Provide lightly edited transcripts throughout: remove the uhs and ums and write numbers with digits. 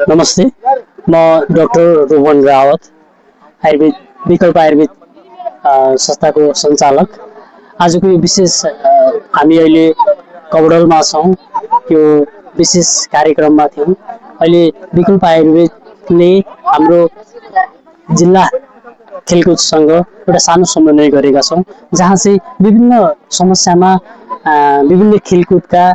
नमस्ते, म डाक्टर रोहन रावत, आयुर्वेद विकल्प आयुर्वेद संस्थाको सञ्चालक। आजको यो विशेष हामी अहिले कवडलमा छौँ। यो विशेष कार्यक्रममा थियौँ। अहिले विकल्प आयुर्वेदले हाम्रो जिल्ला खेलकुदसँग एउटा सानो समन्वय गरेका छौँ, जहाँ चाहिँ विभिन्न समस्यामा विभिन्न खेलकुदका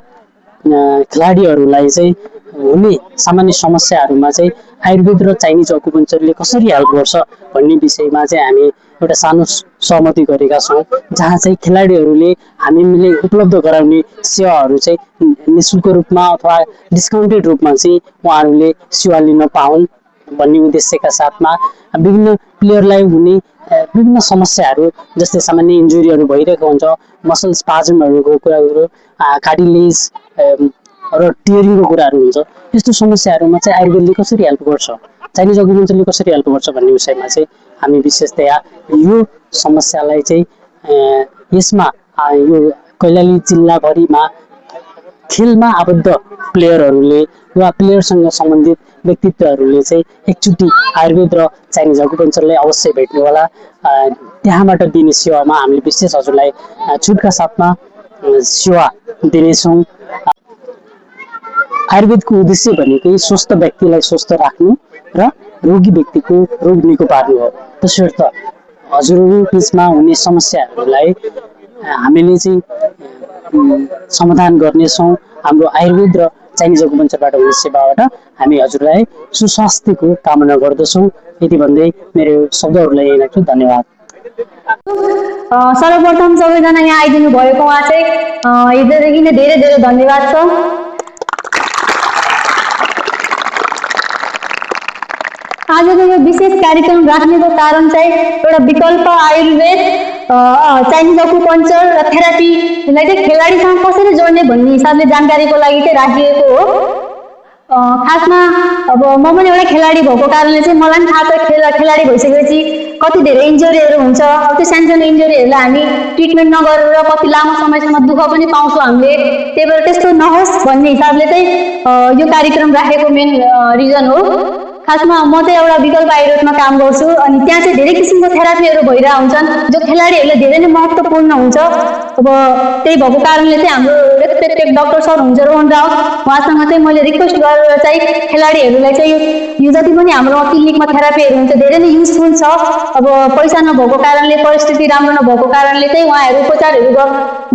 खेलाडीहरूलाई चाहिँ हुने सामान्य समस्याहरूमा चाहिँ आयुर्वेद र चाइनिज अकुपञ्चरले कसरी हेल्प गर्छ भन्ने विषयमा चाहिँ हामी एउटा सानो सहमति गरेका छौँ, जहाँ चाहिँ खेलाडीहरूले हामीले उपलब्ध गराउने सेवाहरू चाहिँ निःशुल्क रूपमा अथवा डिस्काउन्टेड रूपमा चाहिँ उहाँहरूले सेवा लिन पाउन् भन्ने उद्देश्यका साथमा विभिन्न प्लेयरलाई हुने विभिन्न समस्याहरू जस्तै सामान्य इन्जुरीहरू भइरहेको हुन्छ, मसल स्पाजमहरूको कुराहरू, कार्टिलेज र टियरिङको कुराहरू हुन्छ। यस्तो समस्याहरूमा चाहिँ आयुर्वेदले कसरी हेल्प गर्छ, चाइनिज अकुपञ्चरले कसरी हेल्प गर्छ भन्ने विषयमा चाहिँ हामी विशेषतया यो समस्यालाई चाहिँ यसमा यो कैलाली जिल्लाभरिमा खेलमा आबद्ध प्लेयरहरूले वा प्लेयरसँग सम्बन्धित व्यक्तित्वहरूले चाहिँ एकचोटि आयुर्वेद र चाइनिज अकुपञ्चरलाई अवश्य भेट्नु होला। त्यहाँबाट दिने सेवामा हामीले विशेष हजुरलाई छुटका साथमा सेवा दिनेछौँ। आयुर्वेदको उद्देश्य भनेकै स्वस्थ व्यक्तिलाई स्वस्थ राख्नु र रोगी व्यक्तिको रोग निको पार्नु हो। त्यसर्थ हजुरहरू बिचमा हुने समस्याहरूलाई हामीले चाहिँ समाधान गर्नेछौँ। हाम्रो आयुर्वेद र चाइनिज अकुपञ्चरबाट हुने सेवाबाट हामी हजुरलाई सुस्वास्थ्यको कामना गर्दछौँ। यति भन्दै मेरो शब्दहरूलाई यही राख्छु। धन्यवाद। सर्वप्रथम सबैजना यहाँ आइदिनु भएकोमा चाहिँ हिजोदेखि नै धेरै धेरै धन्यवाद छ। आजको यो विशेष कार्यक्रम राख्नेको कारण चाहिँ एउटा विकल्प आयुर्वेद चाइनिज अकुपञ्चर र थेरापीलाई चाहिँ खेलाडीसँग कसरी जोड्ने भन्ने हिसाबले जानकारीको लागि चाहिँ राखिएको हो। खासमा अब म पनि एउटा खेलाडी भएको कारणले चाहिँ मलाई पनि थाहा छ खेलाडी भइसकेपछि कति धेरै इन्जुरीहरू हुन्छ। त्यो सानसानो इन्जुरीहरूलाई हामी ट्रिटमेन्ट नगरेर कति लामो समयसम्म दुःख पनि पाउँछौँ हामीले। त्यही भएर त्यस्तो नहोस् भन्ने हिसाबले चाहिँ यो कार्यक्रम राखेको मेन रिजन हो। खासमा म चाहिँ एउटा विकल्प आयुर्वेदमा काम गर्छु अनि त्यहाँ चाहिँ धेरै किसिमको थेरापीहरू भइरहेको हुन्छन् जो खेलाडीहरूलाई धेरै नै महत्त्वपूर्ण हुन्छ। अब त्यही भएको कारणले चाहिँ हाम्रो रेस्पेक्टेड डाक्टर सर हुनुहुन्छ रोहन रावत, उहाँसँग चाहिँ मैले रिक्वेस्ट गरेर चाहिँ खेलाडीहरूलाई चाहिँ यो जति पनि हाम्रो क्लिनिकमा थेरापीहरू हुन्छ धेरै नै युजफुल छ। अब पैसा नभएको कारणले परिस्थिति राम्रो नभएको कारणले चाहिँ उहाँहरू उपचारहरू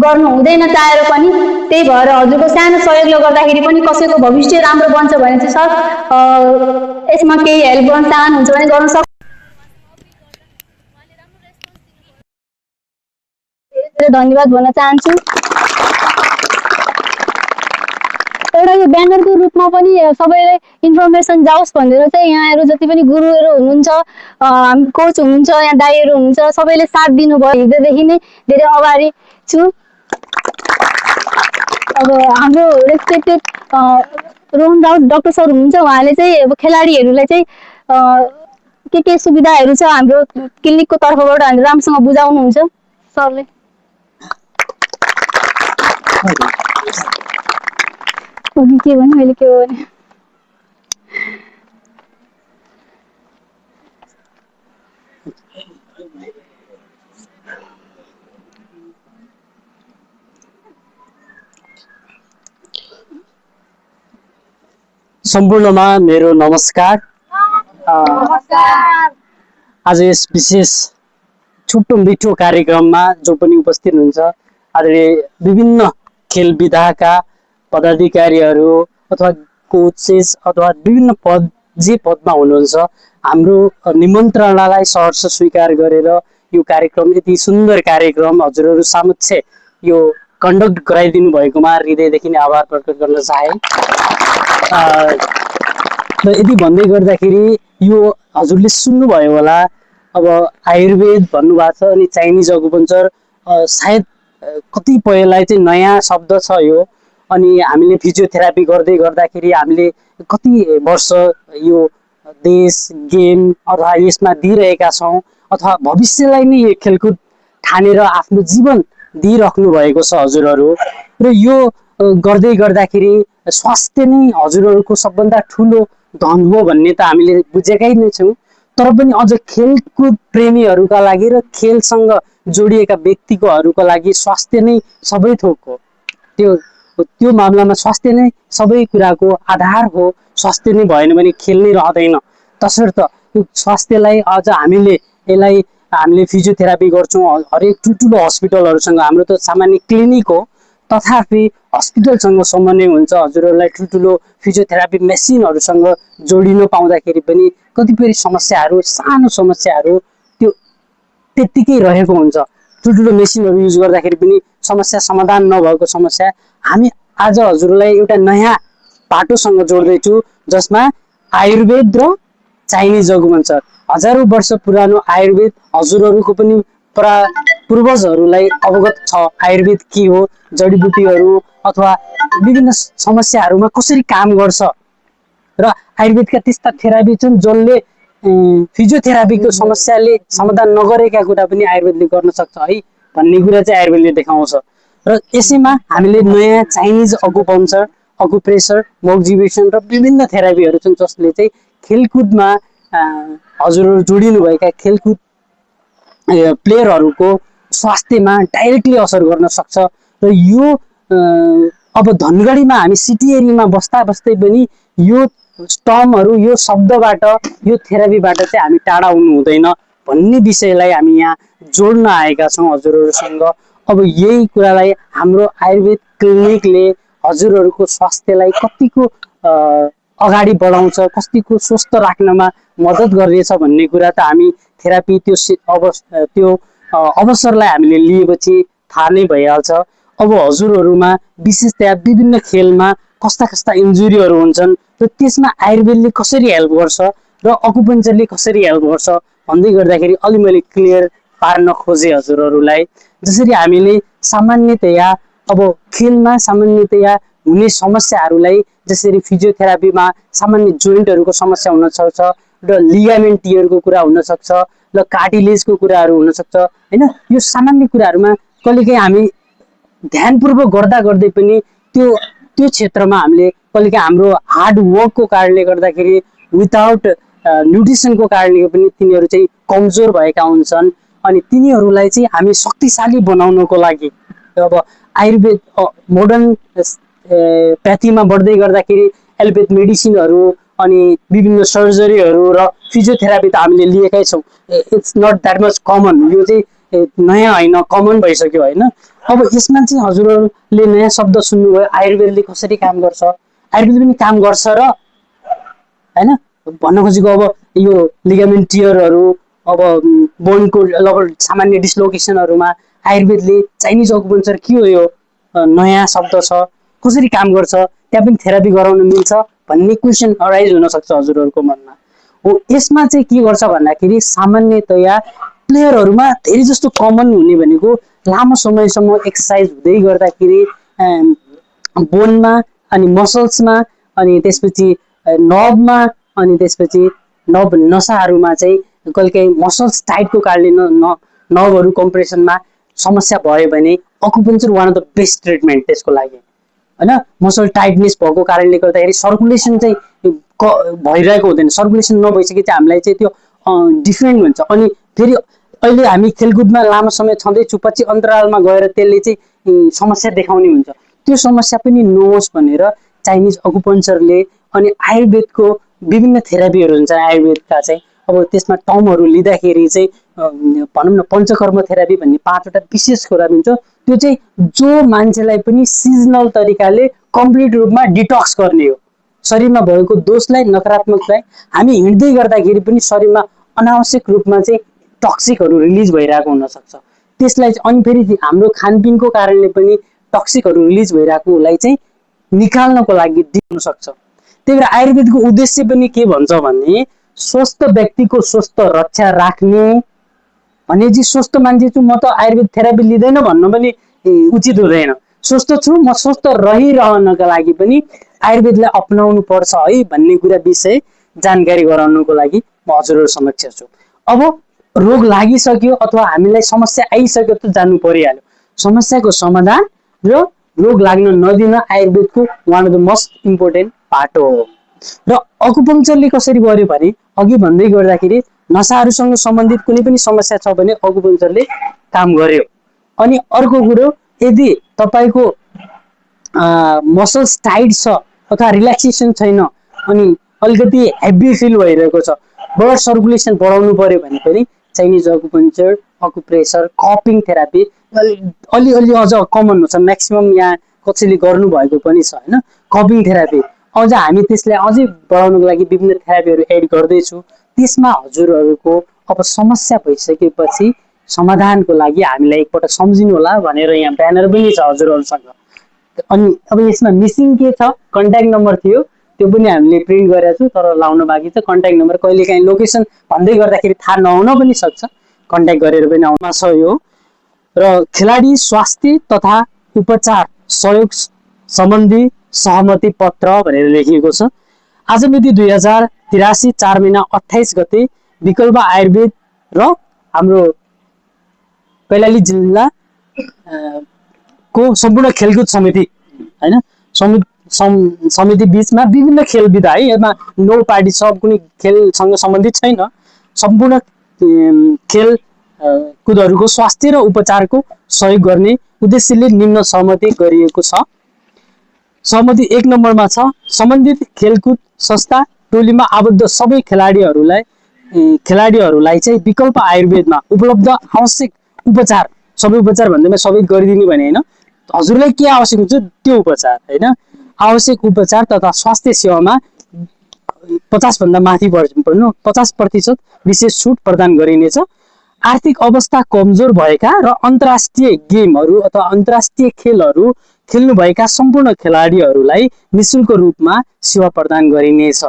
गर्नु हुँदैन चाहेर पनि। त्यही भएर हजुरको सानो सहयोगले गर्दाखेरि पनि कसैको भविष्य राम्रो बन्छ भने चाहिँ सर यसमा केही हेल्प गर्न चाहनुहुन्छ भने गर्न सक्छ। धन्यवाद भन्न चाहन्छु। एउटा यो ब्यानरको रूपमा पनि सबैलाई इन्फर्मेसन जाओस् भनेर चाहिँ यहाँहरू जति पनि गुरुहरू हुनुहुन्छ, कोच हुनुहुन्छ, यहाँ दाइहरू हुनुहुन्छ, सबैले साथ दिनुभयो। हिजोदेखि नै धेरै अगाडि छु। अब हाम्रो respected Rohan Rawat doctor sir हुनुहुन्छ, उहाँले चाहिँ अब खेलाडीहरूलाई चाहिँ के सुविधाहरू छ हाम्रो क्लिनिकको तर्फबाट हामी राम्रोसँग बुझाउनुहुन्छ सरले। के भन्नु मैले के हो भने सम्पूर्णमा मेरो नमस्कार। आज यस विशेष छोटो मिठो कार्यक्रममा जो पनि उपस्थित हुनुहुन्छ आदरणीय विभिन्न खेल विधाका पदाधिकारीहरू अथवा कोचेस अथवा विभिन्न पद जे पदमा हुनुहुन्छ, हाम्रो निमन्त्रणालाई सहर्ष स्वीकार गरेर यो कार्यक्रम यति सुन्दर कार्यक्रम हजुरहरू समक्ष यो कन्डक्ट गराइदिनु भएकोमा हृदयदेखि नै आभार प्रकट गर्न चाहे। र यदि भन्दै गर्दाखेरि यो हजुरले सुन्नुभयो होला, अब आयुर्वेद भन्नुभएको छ अनि चाइनिज अकुपञ्चर सायद कतिपयलाई चाहिँ नयाँ शब्द छ यो। अनि हामीले फिजियोथेरापी गर्दै गर्दाखेरि हामीले कति वर्ष यो देश गेम अथवा यसमा दिइरहेका छौँ अथवा भविष्यलाई नै यो खेलकुद ठानेर आफ्नो जीवन दिइराख्नु भएको छ हजुरहरू। र यो गर्दै गर्दाखेरि स्वास्थ्य नै हजुरहरूको सबभन्दा ठुलो धन हो भन्ने त हामीले बुझेकै नै छौँ, तर पनि अझ खेलकुद प्रेमीहरूका लागि र खेलसँग जोडिएका व्यक्तिकोहरूको लागि स्वास्थ्य नै सबै थोक हो। त्यो मामलामा स्वास्थ्य नै सबै कुराको आधार हो। स्वास्थ्य नै भएन भने खेल नै रहँदैन। तसर्थ त्यो स्वास्थ्यलाई अझ हामीले फिजियोथेरापी गर्छौँ हरेक ठुल्ठुलो हस्पिटलहरूसँग। हाम्रो त सामान्य क्लिनिक हो, तथापि हस्पिटलसँग समन्वय हुन्छ। हजुरहरूलाई ठुल्ठुलो फिजियोथेरापी मेसिनहरूसँग जोडिन पाउँदाखेरि पनि कतिपय समस्याहरू, सानो समस्याहरू त्यो त्यत्तिकै रहेको हुन्छ। ठुल्ठुलो मेसिनहरू युज गर्दाखेरि पनि समस्या समाधान नभएको समस्या हामी आज हजुरलाई एउटा नयाँ बाटोसँग जोड्दैछु, जसमा आयुर्वेद र चाइनिज अकुपञ्चर, हजारौँ वर्ष पुरानो आयुर्वेद हजुरहरूको पनि पूर्वजहरूलाई अवगत छ। आयुर्वेद के हो, जडीबुटीहरू अथवा विभिन्न समस्याहरूमा कसरी काम गर्छ र आयुर्वेदका त्यस्ता थेरापी छन् जसले फिजियोथेरापीको समस्याले समाधान नगरेका कुरा पनि आयुर्वेदले गर्न सक्छ है भन्ने कुरा चाहिँ आयुर्वेदले देखाउँछ। र यसैमा हामीले नयाँ चाइनिज अकुपञ्चर, अकुप्रेसर, मोक्जिबेसन र विभिन्न थेरापीहरू छन् जसले चाहिँ खेलकुदमा हजुरहरू जोडिनुभएका खेलकुद प्लेयरहरूको स्वास्थ्यमा डाइरेक्टली असर गर्न सक्छ। र यो अब धनगढीमा हामी सिटी एरियामा बस्दा बस्दै पनि यो टर्महरू, यो शब्दबाट, यो थेरापीबाट चाहिँ हामी टाढा हुनु हुँदैन भन्ने विषयलाई हामी यहाँ जोड्न आएका छौँ हजुरहरूसँग। अब यही कुरालाई हाम्रो आयुर्वेद क्लिनिकले हजुरहरूको स्वास्थ्यलाई कतिको अगाडि बढाउँछ, कतिको स्वस्थ राख्नमा मद्दत गर्नेछ भन्ने कुरा त हामी थेरापी त्यो अवसरलाई हामीले लिएपछि थाहा नै भइहाल्छ। अब हजुरहरूमा विशेषतया विभिन्न खेलमा कस्ता कस्ता इन्जुरीहरू हुन्छन् र त्यसमा आयुर्वेदले कसरी हेल्प गर्छ र अकुपञ्चरले कसरी हेल्प गर्छ भन्दै गर्दाखेरि अलि मैले क्लियर पार्न खोजेँ हजुरहरूलाई। जसरी हामीले सामान्यतया अब खेलमा सामान्यतया हुने समस्याहरूलाई, जसरी फिजियोथेरापीमा सामान्य जोइन्टहरूको समस्या हुनसक्छ र लिगामेन्ट टियरको कुरा हुनसक्छ र कार्टिलेजको कुराहरू हुनसक्छ होइन। यो सामान्य कुराहरूमा कहिलेकाहीँ हामी ध्यानपूर्वक गर्दा गर्दै पनि त्यो क्षेत्रमा हामीले कहिलेकाहीँ हाम्रो हार्ड वर्कको कारणले गर्दाखेरि, विदाउट न्युट्रिसनको कारणले पनि तिनीहरू चाहिँ कमजोर भएका हुन्छन्। अनि तिनीहरूलाई चाहिँ हामी शक्तिशाली बनाउनको लागि अब आयुर्वेद मोडर्न प्याथीमा बढ्दै गर्दाखेरि एलोपेथ मेडिसिनहरू अनि विभिन्न सर्जरीहरू र फिजियोथेरापी त हामीले लिएकै छौँ। It's not that much common, यो चाहिँ नयाँ होइन, कमन भइसक्यो होइन। अब यसमा चाहिँ हजुरहरूले नयाँ शब्द सुन्नुभयो, आयुर्वेदले कसरी काम गर्छ। आयुर्वेदले पनि काम गर्छ र होइन भन्न खोजेको अब यो लिगामेन्ट टियरहरू, अब बोनको सामान्य डिस्लोकेसनहरूमा आयुर्वेदले चाइनिज अकुपञ्चर के हो, यो नयाँ शब्द छ, कसरी काम गर्छ, त्यहाँ पनि थेरापी गराउन मिल्छ भन्ने क्वेसन अराइज हुनसक्छ हजुरहरूको मनमा। हो यसमा चाहिँ के गर्छ भन्दाखेरि सामान्यतया प्लेयरहरूमा धेरै जस्तो कमन हुने भनेको लामो समयसम्म एक्सर्साइज हुँदै गर्दाखेरि बोनमा अनि मसल्समा अनि त्यसपछि नर्भमा अनि त्यसपछि नर्भ नसाहरूमा चाहिँ कहिलेकाहीँ मसल्स टाइटको कारणले नर्भहरू कम्प्रेसनमा समस्या भयो भने acupuncture one of the best treatment त्यसको लागि होइन। मसल टाइटनेस भएको कारणले गर्दाखेरि सर्कुलेसन चाहिँ भइरहेको हुँदैन, सर्कुलेसन नभइसके चाहिँ हामीलाई चाहिँ त्यो डिफरेन्ट हुन्छ। अनि फेरि अहिले हामी खेलकुदमा लामो समय छँदैछु, पछि अन्तरालमा गएर त्यसले चाहिँ समस्या देखाउने हुन्छ। त्यो समस्या पनि नहोस् भनेर चाइनिज अकुपञ्चरले अनि आयुर्वेदको विभिन्न थेरापीहरू हुन्छ आयुर्वेदका चाहिँ। अब त्यसमा टर्महरू लिँदाखेरि चाहिँ भनौँ न पञ्चकर्म थेरापी भन्ने 5वटा विशेष कुरा हुन्छ। त्यो चाहिँ जो मान्छेलाई पनि सिजनल तरिकाले कम्प्लिट रूपमा डिटक्स गर्ने हो। शरीरमा भएको दोषलाई, नकारात्मकलाई हामी हिँड्दै गर्दाखेरि पनि शरीरमा अनावश्यक रूपमा चाहिँ टक्सिकहरू रिलिज भइरहेको हुनसक्छ। त्यसलाई अनि फेरि हाम्रो खानपिनको कारणले पनि टक्सिकहरू रिलिज भइरहेकोलाई चाहिँ निकाल्नको लागि दिनु सक्छ। त्यही भएर आयुर्वेदको उद्देश्य पनि के भन्छ भने स्वस्थ व्यक्तिको स्वस्थ रक्षा राख्ने भने चाहिँ स्वस्थ मान्छे छु म त आयुर्वेद थेरापी लिँदैन भन्नु पनि उचित हुँदैन। स्वस्थ छु म स्वस्थ रहिरहनका लागि पनि आयुर्वेदलाई अपनाउनु पर्छ है भन्ने कुरा विषय जानकारी गराउनको लागि म हजुरहरू समक्ष छु। अब रोग लागिसक्यो अथवा हामीलाई समस्या आइसक्यो त जानु परिहाल्यो। समस्याको समाधान र रोग लाग्न नदिन आयुर्वेदको one of the most important part हो। र अकुपङ्क्चरले कसरी गर्यो भने अघि भन्दै गर्दाखेरि नसाहरूसँग सम्बन्धित कुनै पनि समस्या छ भने अकुपङ्क्चरले काम गर्यो। अनि अर्को कुरो, यदि तपाईँको मसल्स टाइट छ अथवा रिल्याक्सेसन छैन अनि अलिकति हेभी फिल भइरहेको छ, ब्लड सर्कुलेसन बढाउनु पर्यो भने पनि चाइनिज अकुपङ्क्चर, अकुप्रेसर, कपिङ थेरापी अलिअलि अझ कमन छ, म्याक्सिमम यहाँ कसैले गर्नुभएको पनि छ होइन। कपिङ थेरापी अझ हामी त्यसलाई अझै बढाउनको लागि विभिन्न थेरापीहरू एड गर्दैछौँ। त्यसमा हजुरहरूको अब समस्या भइसकेपछि समाधानको लागि हामीलाई एकपल्ट सम्झिनु होला भनेर यहाँ ब्यानर पनि छ हजुरहरूसँग। अनि अब यसमा मिसिङ के छ, कन्ट्याक्ट नम्बर थियो, त्यो पनि हामीले प्रिन्ट गरेका छौँ तर लाउनु बाँकी छ। कन्ट्याक्ट नम्बर कहिलेकाहीँ लोकेसन भन्दै गर्दाखेरि थाहा नहुन पनि सक्छ, कन्ट्याक्ट गरेर पनि आउन छ यो। र खेलाडी स्वास्थ्य तथा उपचार सहयोग सम्बन्धी सहमति पत्र भनेर लेखिएको छ। आज मिति 2083 4 महिना 28 गते विकल्प आयुर्वेद र हाम्रो कैलाली जिल्ला को सम्पूर्ण खेलकुद समिति होइन समिति बीचमा विभिन्न खेल विधा है, यसमा नो पार्टी सब कुनै खेलसँग सम्बन्धित छैन, सम्पूर्ण खेल कुदहरूको स्वास्थ्य र उपचारको सहयोग गर्ने उद्देश्यले निम्न सहमति गरिएको छ। सहमति 1 नम्बरमा छ, सम्बन्धित खेलकुद संस्था टोलीमा आबद्ध सबै खेलाडीहरूलाई चाहिँ विकल्प आयुर्वेदमा उपलब्ध आवश्यक उपचार, सबै उपचार भन्दैमा सबै गरिदिने भने होइन, हजुरलाई के आवश्यक हुन्छ त्यो उपचार होइन, आवश्यक उपचार तथा स्वास्थ्य सेवामा 50 भन्दा माथि पर्नु 50% विशेष छुट प्रदान गरिनेछ। आर्थिक अवस्था कमजोर भएका र अन्तर्राष्ट्रिय गेमहरू अथवा अन्तर्राष्ट्रिय खेलहरू खेल्नुभएका सम्पूर्ण खेलाडीहरूलाई निःशुल्क रूपमा सेवा प्रदान गरिनेछ।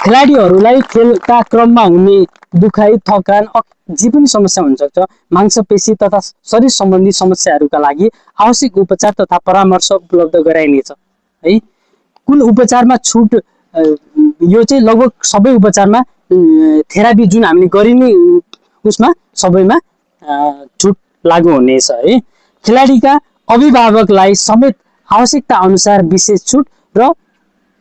खेलाडीहरूलाई खेलका क्रममा हुने दुखाइ, थकान, जे पनि समस्या हुन सक्छ, मांसपेशी तथा शरीर सम्बन्धी समस्याहरूका लागि आवश्यक उपचार तथा परामर्श उपलब्ध गराइनेछ है। कुल उपचारमा छुट यो चाहिँ लगभग सबै उपचारमा थेरापी जुन हामीले गरिने उसमा सबैमा छुट लागू हुनेछ है। खेलाडीका अभिभावकलाई समेत आवश्यकता अनुसार विशेष छुट र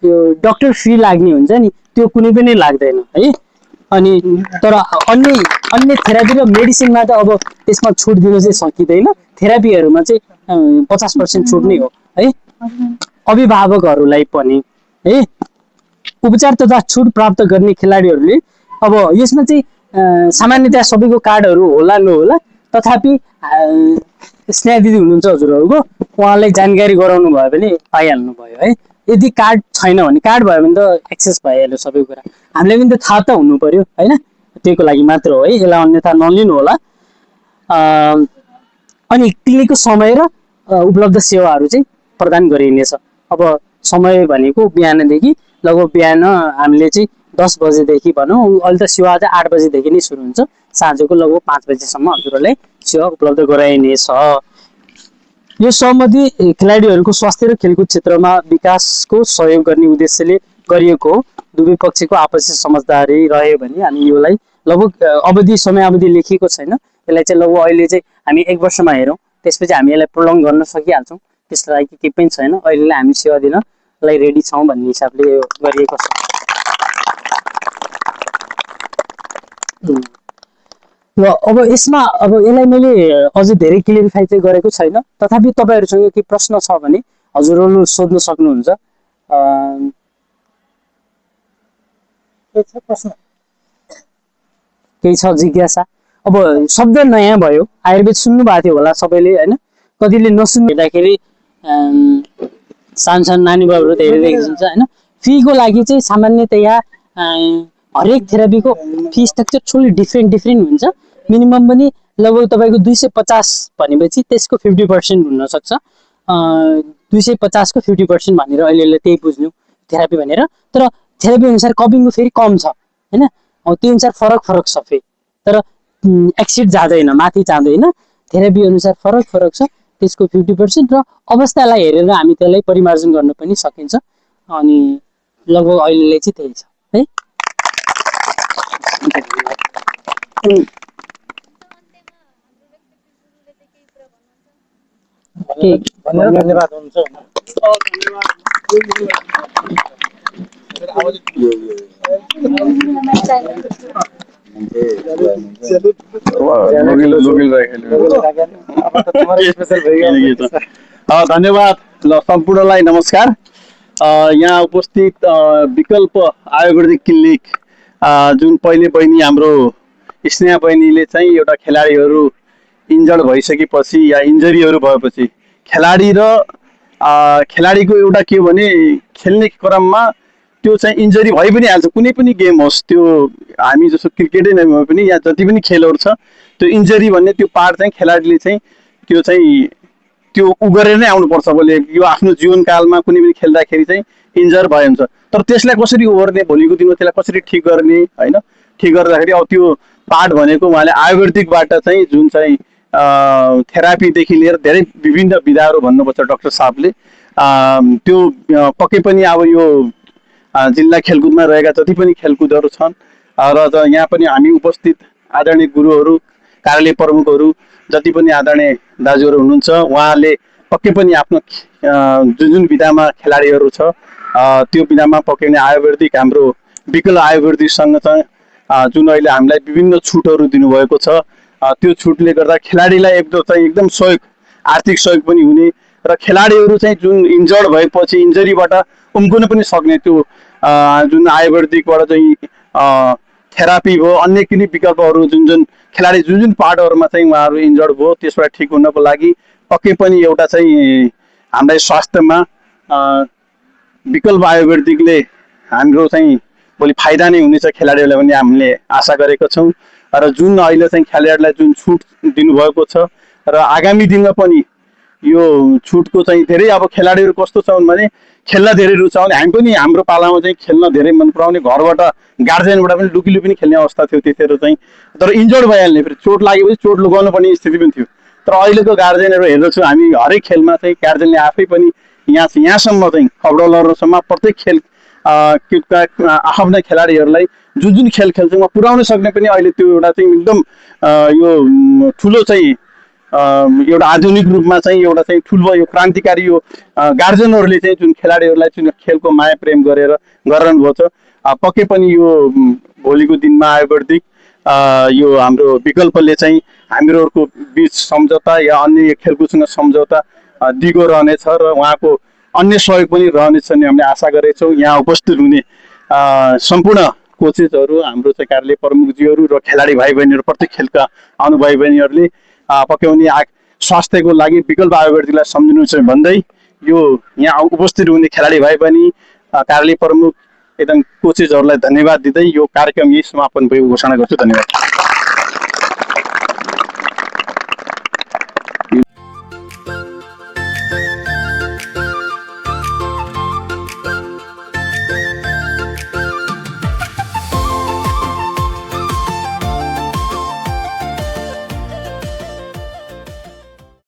यो डाक्टर फी लाग्ने हुन्छ नि त्यो कुनै पनि लाग्दैन है। अनि तर अन्य थेरापी र मेडिसिनमा त अब त्यसमा छुट दिन चाहिँ सकिँदैन, थेरापीहरूमा चाहिँ 50% छुट नै हो है। अभिभावकहरूलाई पनि है उपचार तथा छुट प्राप्त गर्ने खेलाडीहरूले अब यसमा चाहिँ सामान्यतया सबैको कार्डहरू होला नहोला, तथापि स्नेहा दिदी हुनुहुन्छ हजुरहरूको, उहाँलाई जानकारी गराउनु भयो भने पाइहाल्नु भयो है। यदि कार्ड छैन भने, कार्ड भयो भने त एक्सेस भइहाल्यो सबै कुरा, हामीलाई पनि त थाहा त हुनु पर्यो होइन, त्यहीको लागि मात्र हो है, यसलाई अन्यथा नलिनु होला। अनि क्लिनिकको समय र उपलब्ध सेवाहरू चाहिँ प्रदान गरिनेछ। अब समय भनेको बिहानदेखि लगभग बिहान हामीले चाहिँ 10 बजेदेखि भनौँ, अहिले त सेवा चाहिँ 8 बजेदेखि नै सुरु हुन्छ, साँझको लगभग 5 बजेसम्म हजुरहरूलाई सेवा उपलब्ध गराइनेछ। यो सहमति खेलाडीहरूको स्वास्थ्य र खेलकुद क्षेत्रमा विकासको सहयोग गर्ने उद्देश्यले गरिएको हो। दुवै पक्षको आपसी समझदारी रह्यो भने हामी योलाई लगभग समय अवधि लेखिएको छैन, यसलाई चाहिँ लगभग अहिले चाहिँ हामी 1 वर्षमा हेरौँ, त्यसपछि हामी यसलाई प्रोलङ गर्न सकिहाल्छौँ, त्यसलाई केही पनि छैन, अहिलेलाई हामी सेवा दिनलाई रेडी छौँ भन्ने हिसाबले यो गरिएको छ। र अब यसमा अब यसलाई मैले अझै धेरै क्लियरिफाई चाहिँ गरेको छैन, तथापि तपाईँहरूसँग के प्रश्न छ भने हजुरहरूले सोध्न सक्नुहुन्छ। केही छ जिज्ञासा? अब शब्द नयाँ भयो, आयुर्वेद सुन्नु भएको थियो होला सबैले होइन, कतिले नसुन्दाखेरि सानो सानो नानी बाबुहरू हेरिरहेको हुन्छ होइन। फीको लागि चाहिँ सामान्यतया हरेक थेरापीको फी स्ट्रक्चर थोरै डिफ्रेन्ट हुन्छ। मिनिमम पनि लगभग तपाईँको 250 भनेपछि त्यसको 50% हुनसक्छ, 250 को 50% भनेर अहिले त्यही बुझ्नु थेरापी भनेर। तर थेरापी अनुसार कपिङको फेरि कम छ होइन, त्यो अनुसार फरक छ फेरि, तर एक्सिड जाँदैन, माथि जाँदैन, थेरापी अनुसार फरक छ, त्यसको 50% र अवस्थालाई हेरेर हामी त्यसलाई परिमार्जन गर्न पनि सकिन्छ। अनि लगभग अहिले चाहिँ त्यही छ है। धन्यवाद हुन्छ। धन्यवाद। ल सम्पूर्णलाई नमस्कार। यहाँ उपस्थित विकल्प आयुर्वेदिक क्लिनिक जुन पहिले बहिनी हाम्रो स्नेहा बहिनीले चाहिँ एउटा खेलाडीहरू इन्जर्ड भइसकेपछि या इन्जरीहरू भएपछि खेलाडी र खेलाडीको एउटा के भने खेल्ने क्रममा त्यो चाहिँ इन्जरी भइ पनि हाल्छ। कुनै पनि गेम होस्, त्यो हामी जस्तो क्रिकेटै नै भए पनि या जति पनि खेलहरू छ, त्यो इन्जरी भन्ने त्यो पार्ट चाहिँ खेलाडीले चाहिँ त्यो गरेर नै आउनुपर्छ। बोले यो आफ्नो जीवनकालमा कुनै पनि खेल्दाखेरि चाहिँ इन्जर भयो हुन्छ, तर त्यसलाई कसरी ओर्ने, भोलिको दिनमा त्यसलाई कसरी ठिक गर्ने होइन, ठिक गर्दाखेरि अब त्यो पार्ट भनेको उहाँले आयुर्वेदिकबाट चाहिँ जुन चाहिँ थेरापीदेखि लिएर धेरै विभिन्न विधाहरू भन्नुपर्छ डाक्टर साहबले। त्यो पक्कै पनि अब यो जिल्ला खेलकुदमा रहेका जति पनि खेलकुदहरू छन् र यहाँ पनि हामी उपस्थित आदरणीय गुरुहरू, कार्यालय प्रमुखहरू, जति पनि आदरणीय दाजुहरू हुनुहुन्छ, उहाँले पक्कै पनि आफ्नो जुन जुन विधामा खेलाडीहरू छ त्यो विधामा पक्कै पनि आयुर्वेदिक हाम्रो विकल आयुर्वेदिकसँग चाहिँ जुन अहिले हामीलाई विभिन्न छुटहरू दिनुभएको छ, त्यो छुटले गर्दा खेलाडीलाई एकदम सहयोग, आर्थिक सहयोग पनि हुने र खेलाडीहरू चाहिँ जुन इन्जर्ड भएपछि इन्जरीबाट उम्किन पनि सक्ने त्यो जुन आयुर्वेदिकबाट चाहिँ थेरापी भयो, अन्य कुनै विकल्पहरू जुन खेलाडी जुन पार्टहरूमा चाहिँ उहाँहरू इन्जर्ड भयो त्यसबाट ठिक हुनको लागि पक्कै पनि एउटा चाहिँ हामीलाई स्वास्थ्यमा विकल्प आयुर्वेदिकले हाम्रो चाहिँ भोलि फाइदा नै हुनेछ खेलाडीहरूलाई पनि हामीले आशा गरेका छौँ। र जुन अहिले चाहिँ खेलाडीलाई जुन छुट दिनुभएको छ र आगामी दिनमा पनि यो छुटको चाहिँ धेरै अब खेलाडीहरू कस्तो छन् भने खेल्न धेरै रुचाउने, हामी पनि हाम्रो पालामा चाहिँ खेल्न धेरै मन पराउने, घरबाट गार्जेनबाट पनि लुकी पनि खेल्ने अवस्था थियो त्यतिखेर चाहिँ, तर इन्जर्ड भइहाल्ने, फेरि चोट लागेपछि चोट लुगाउनु पर्ने स्थिति पनि थियो। तर अहिलेको गार्जेनहरू हेर्दछौँ हामी, हरेक खेलमा चाहिँ गार्जेनले आफै पनि यहाँसम्म चाहिँ फुटबलरसम्म प्रत्येक खेल आफ्ना खेलाडीहरूलाई जुन खेल खेल्छ उहाँ पुर्याउन सक्ने पनि अहिले त्यो एउटा चाहिँ एकदम यो ठुलो चाहिँ एउटा आधुनिक रूपमा चाहिँ एउटा चाहिँ ठुलो यो क्रान्तिकारी यो गार्जेनहरूले चाहिँ जुन खेलाडीहरूलाई जुन खेलको माया प्रेम गरेर गरिरहनु भएको छ, पक्कै पनि यो भोलिको दिनमा आयुर्वेदिक यो हाम्रो विकल्पले चाहिँ हामीहरूको बिच सम्झौता या अन्य खेलकुदसँग सम्झौता दिगो रहनेछ र उहाँको अन्य सहयोग पनि रहनेछ भन्ने हामीले आशा गरेका छौँ। यहाँ उपस्थित हुने सम्पूर्ण कोचेसहरू, हाम्रो चाहिँ कार्यालय प्रमुखजीहरू र खेलाडी भाइ बहिनीहरू, प्रत्येक खेलका आउनु भाइ बहिनीहरूले पक्कै पनि स्वास्थ्यको लागि विकल्प आयुर्वेदिकलाई सम्झिनु छ भन्दै यो यहाँ उपस्थित हुने खेलाडी भाइ बहिनी, कार्यालय प्रमुख एकदम कोचेसहरूलाई धन्यवाद दिँदै यो कार्यक्रम यही समापन भएको घोषणा गर्छु। धन्यवाद।